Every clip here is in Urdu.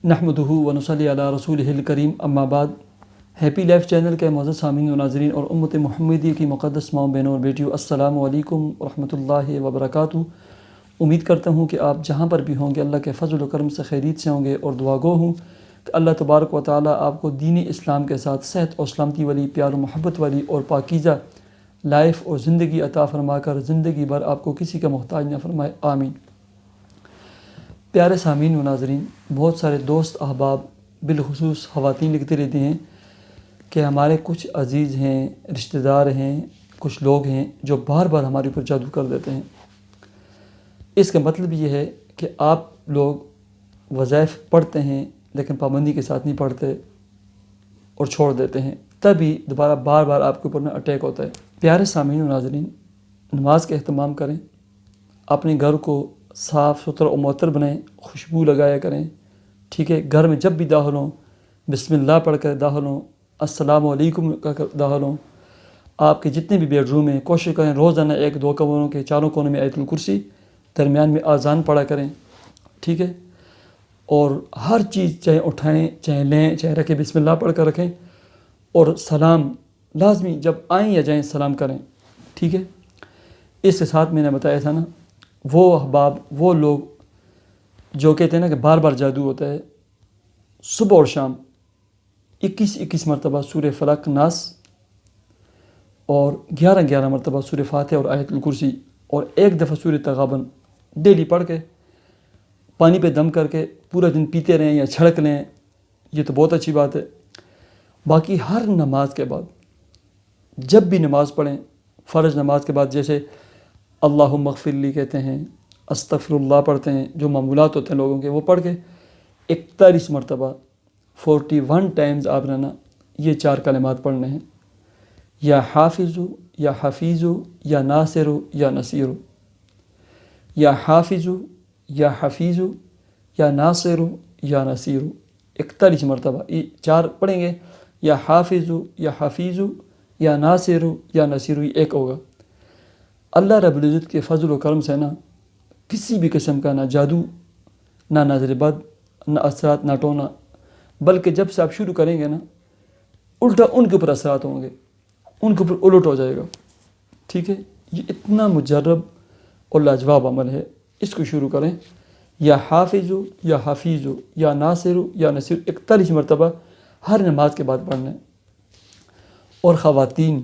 نحمدہ و نصلی علی رسولہ الکریم، اما بعد۔ ہیپی لائف چینل کے معزز سامعین و ناظرین اور امت محمدیہ کی مقدس ماؤں بہنوں اور بیٹیوں، السلام علیکم ورحمۃ اللہ وبرکاتہ۔ امید کرتا ہوں کہ آپ جہاں پر بھی ہوں گے اللہ کے فضل و کرم سے خیریت سے ہوں گے، اور دعا گو ہوں کہ اللہ تبارک و تعالیٰ آپ کو دین اسلام کے ساتھ صحت اور سلامتی والی، پیار و محبت والی اور پاکیزہ لائف اور زندگی عطا فرما کر زندگی بھر آپ کو کسی کا محتاج نہ فرمائے، آمین۔ پیارے سامعین و ناظرین، بہت سارے دوست احباب بالخصوص خواتین لکھتے رہتے ہیں کہ ہمارے کچھ عزیز ہیں، رشتہ دار ہیں، کچھ لوگ ہیں جو بار بار ہمارے اوپر جادو کر دیتے ہیں۔ اس کا مطلب یہ ہے کہ آپ لوگ وظائف پڑھتے ہیں لیکن پابندی کے ساتھ نہیں پڑھتے اور چھوڑ دیتے ہیں، تبھی دوبارہ بار بار آپ کے اوپر میں اٹیک ہوتا ہے۔ پیارے سامعین و ناظرین، نماز کا اہتمام کریں، اپنے گھر کو صاف ستھرا اور معطر بنائیں، خوشبو لگایا کریں، ٹھیک ہے۔ گھر میں جب بھی داخل ہوں بسم اللہ پڑھ کر داخل ہوں، السلام علیکم کہہ کر داخل ہوں۔ آپ کے جتنے بھی بیڈ روم ہیں کوشش کریں روزانہ 1-2 کمروں کے چاروں کونوں میں آیت الکرسی، درمیان میں آذان پڑھا کریں، ٹھیک ہے۔ اور ہر چیز چاہے اٹھائیں چاہے لیں چاہے رکھیں، بسم اللہ پڑھ کر رکھیں، اور سلام لازمی جب آئیں یا جائیں سلام کریں، ٹھیک ہے۔ اس کے ساتھ میں نے بتایا تھا نا، وہ احباب وہ لوگ جو کہتے ہیں نا کہ بار بار جادو ہوتا ہے، صبح اور شام 21 مرتبہ سورہ فلق ناس اور 11 مرتبہ سورہ فاتحہ اور آیت الکرسی، اور 1 دفعہ سورہ تغابن ڈیلی پڑھ کے پانی پہ دم کر کے پورا دن پیتے رہیں یا چھڑک لیں، یہ تو بہت اچھی بات ہے۔ باقی ہر نماز کے بعد جب بھی نماز پڑھیں، فرض نماز کے بعد جیسے اللہم اغفر لی کہتے ہیں، استغفر اللہ پڑھتے ہیں، جو معمولات ہوتے ہیں لوگوں کے وہ پڑھ کے 41 مرتبہ 41 ٹائمز آپ نے نا یہ 4 کلمات پڑھنے ہیں، یا حافظو یا حفیظو یا ناصرو یا نصیرو، یا حافظو یا حفیظو یا ناصرو یا نصیرو، 41 مرتبہ یہ 4 پڑھیں گے، یا حافظو یا حفیظو یا ناصرو یا نصیرو، یہ ایک ہوگا۔ اللہ رب العزت کے فضل و کرم سے نا کسی بھی قسم کا نہ جادو، نہ نظر بد، نہ اثرات، نہ ٹونا، بلکہ جب سے آپ شروع کریں گے نا الٹا ان کے اوپر اثرات ہوں گے، ان کے اوپر الٹ ہو جائے گا، ٹھیک ہے۔ یہ اتنا مجرب اور لاجواب عمل ہے، اس کو شروع کریں، یا حافظو یا حفیظو یا ناصرو یا نصیر، 41 مرتبہ ہر نماز کے بعد پڑھنا ہے۔ اور خواتین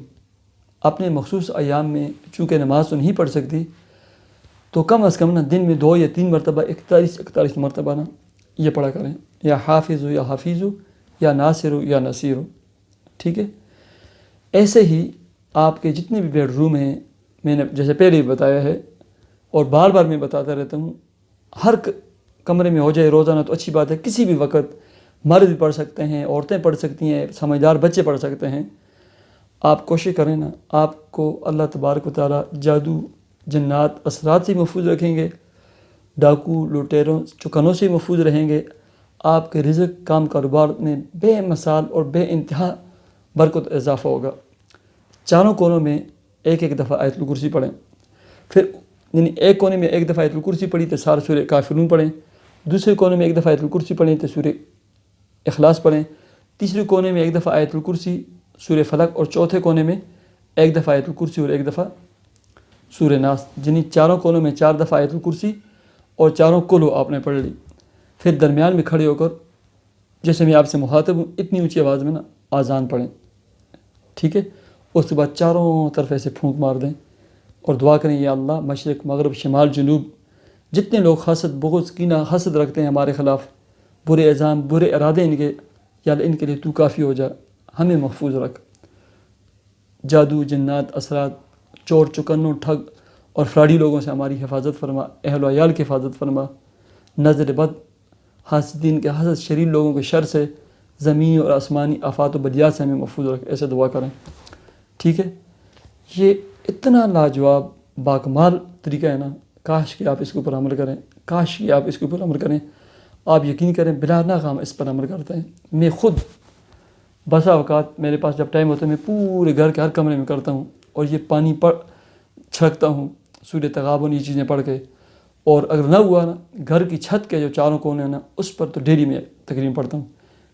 اپنے مخصوص ایام میں چونکہ نماز تو نہیں پڑھ سکتی، تو کم از کم نا دن میں 2 یا 3 مرتبہ 41 مرتبہ نا یہ پڑھا کریں، یا حافظو یا حفیظو یا ناصرو یا نصیرو، ٹھیک ہے۔ ایسے ہی آپ کے جتنے بھی بیڈ روم ہیں، میں نے جیسے پہلے بھی بتایا ہے اور بار بار میں بتاتا رہتا ہوں، ہر کمرے میں ہو جائے روزانہ تو اچھی بات ہے، کسی بھی وقت مرد بھی پڑھ سکتے ہیں، عورتیں پڑھ سکتی ہیں، سمجھدار بچے پڑھ سکتے ہیں۔ آپ کوشش کریں نا، آپ کو اللہ تبارک و تعالیٰ جادو، جنات، اثرات سے محفوظ رکھیں گے، ڈاکو، لوٹیروں، چکنوں سے محفوظ رہیں گے۔ آپ کے رزق، کام کاروبار میں بے مثال اور بے انتہا برکت اضافہ ہوگا۔ چاروں کونوں میں 1 دفعہ آیت الکرسی پڑھیں، پھر یعنی ایک کونے میں 1 دفعہ آیت الکرسی پڑھی تو سارا سورہ کافرون پڑھیں، دوسرے کونے میں 1 دفعہ آیت الکرسی پڑھیں تو سورہ اخلاص پڑھیں، تیسرے کونے میں 1 دفعہ آیت الکرسی سورہ فلق، اور چوتھے کونے میں 1 دفعہ آیت الکرسی اور 1 دفعہ سورہ ناس، یعنی چاروں کونوں میں 4 دفعہ آیت الکرسی اور چاروں کلو آپ نے پڑھ لی۔ پھر درمیان میں کھڑے ہو کر جیسے میں آپ سے مخاطب ہوں اتنی اونچی آواز میں نا آذان پڑھیں، ٹھیک ہے۔ اس کے بعد چاروں طرف ایسے پھونک مار دیں اور دعا کریں، یا اللہ مشرق مغرب شمال جنوب جتنے لوگ حسد، بغض، کینہ، حسد رکھتے ہیں ہمارے خلاف، برے عزام، برے ارادے ان کے، یا اللہ ان کے لیے تو کافی ہو جا، ہمیں محفوظ رکھ۔ جادو، جنات، اثرات، چور چکنوں، ٹھگ اور فراڈی لوگوں سے ہماری حفاظت فرما، اہل و عیال کی حفاظت فرما، نظر بد، حاسدین کے حسد، شریر لوگوں کے شر سے، زمینی اور آسمانی آفات و بلیات سے ہمیں محفوظ رکھ، ایسے دعا کریں، ٹھیک ہے۔ یہ اتنا لاجواب باکمال طریقہ ہے نا، کاش کہ آپ اس کے اوپر عمل کریں، کاش کہ آپ اس کے اوپر عمل کریں۔ آپ یقین کریں بلا ناغام اس پر عمل کرتے ہیں۔ میں خود بسا اوقات میرے پاس جب ٹائم ہوتا ہے میں پورے گھر کے ہر کمرے میں کرتا ہوں، اور یہ پانی چھڑکتا ہوں سورہ تغابن، یہ چیزیں پڑھ کے، اور اگر نہ ہوا نا گھر کی چھت کے جو چاروں کونے ہیں نا اس پر تو ڈیلی میں تقریباً پڑھتا ہوں،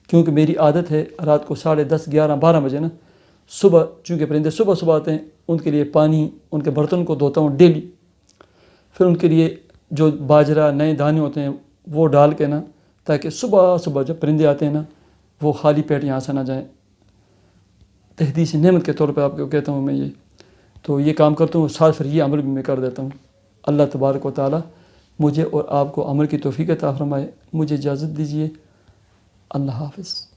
کیونکہ میری عادت ہے رات کو 10:30 11 12 بجے نا صبح، چونکہ پرندے صبح صبح آتے ہیں، ان کے لیے پانی، ان کے برتن کو دھوتا ہوں ڈیلی، پھر ان کے لیے جو باجرہ نئے دانے ہوتے ہیں وہ ڈال کے نا، تاکہ صبح صبح جب پرندے آتے ہیں نا وہ خالی پیٹ یہاں سے نہ جائیں۔ تحدیث نعمت کے طور پہ آپ کو کہتا ہوں میں یہ، تو یہ کام کرتا ہوں، ساتھ پھر یہ عمل بھی میں کر دیتا ہوں۔ اللہ تبارک و تعالی مجھے اور آپ کو عمل کی توفیق عطا فرمائے۔ مجھے اجازت دیجیے، اللہ حافظ۔